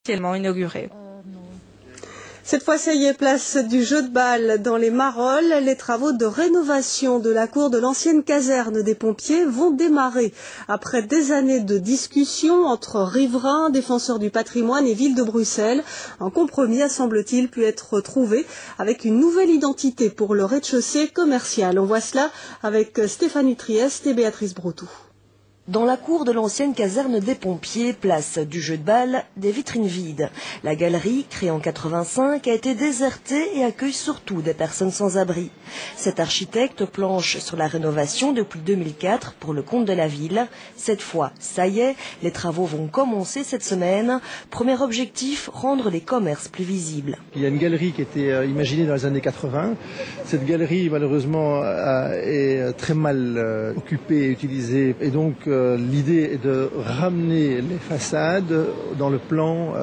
inauguré. Cette fois, ça y est, place du jeu de balle dans les Marolles. Les travaux de rénovation de la cour de l'ancienne caserne des pompiers vont démarrer. Après des années de discussions entre riverains, défenseurs du patrimoine et ville de Bruxelles, un compromis a, semble-t-il, pu être trouvé avec une nouvelle identité pour le rez-de-chaussée commercial. On voit cela avec Stéphanie Trieste et Béatrice Broutou. Dans la cour de l'ancienne caserne des pompiers, place du jeu de balle, des vitrines vides. La galerie, créée en 85, a été désertée et accueille surtout des personnes sans abri. Cet architecte planche sur la rénovation depuis 2004 pour le compte de la ville. Cette fois, ça y est, les travaux vont commencer cette semaine. Premier objectif, rendre les commerces plus visibles. Il y a une galerie qui était imaginée dans les années 80. Cette galerie, malheureusement, est très mal occupée et utilisée. Et donc, l'idée est de ramener les façades dans le plan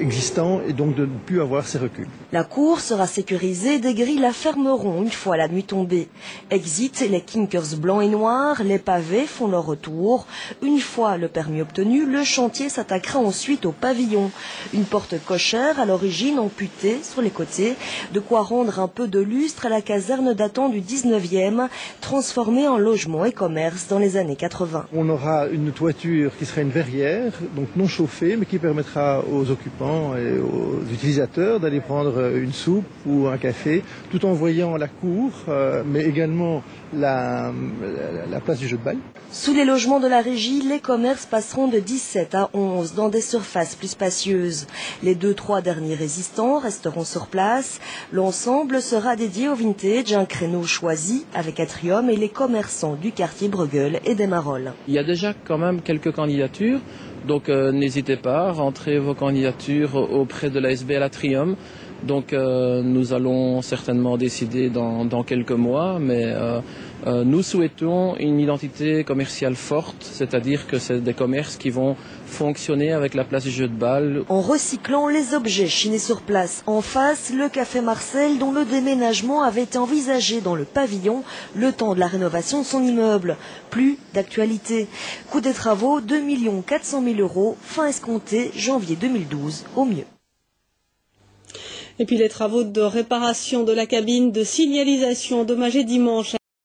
existant et donc de ne plus avoir ces reculs. La cour sera sécurisée, des grilles la fermeront une fois la nuit tombée. Exit les kinkers blancs et noirs, les pavés font leur retour. Une fois le permis obtenu, le chantier s'attaquera ensuite au pavillon. Une porte cochère à l'origine amputée sur les côtés, de quoi rendre un peu de lustre à la caserne datant du 19e, transformée en logement et commerce dans les années 80. On aura une toiture qui sera une verrière, donc non chauffée, mais qui permettra aux occupants et aux utilisateurs d'aller prendre une soupe ou un café, tout en voyant la cour, mais également la place du jeu de balle. Sous les logements de la régie, les commerces passeront de 17 à 11 dans des surfaces plus spacieuses. Les 2-3 derniers résistants resteront sur place. L'ensemble sera dédié au vintage, un créneau choisi avec Atrium et les commerçants du quartier Bruegel et des Marolles. Il y a déjà quand même quelques candidatures, donc n'hésitez pas, rentrez vos candidatures auprès de l'ASBL Atrium. Donc nous allons certainement décider dans quelques mois, mais nous souhaitons une identité commerciale forte, c'est-à-dire que c'est des commerces qui vont fonctionner avec la place du jeu de balle. En recyclant les objets chinés sur place, en face, le Café Marcel dont le déménagement avait été envisagé dans le pavillon le temps de la rénovation de son immeuble. Plus d'actualité. Coût des travaux, 2 400 000 €, fin escomptée, janvier 2012 au mieux. Et puis les travaux de réparation de la cabine de signalisation endommagée dimanche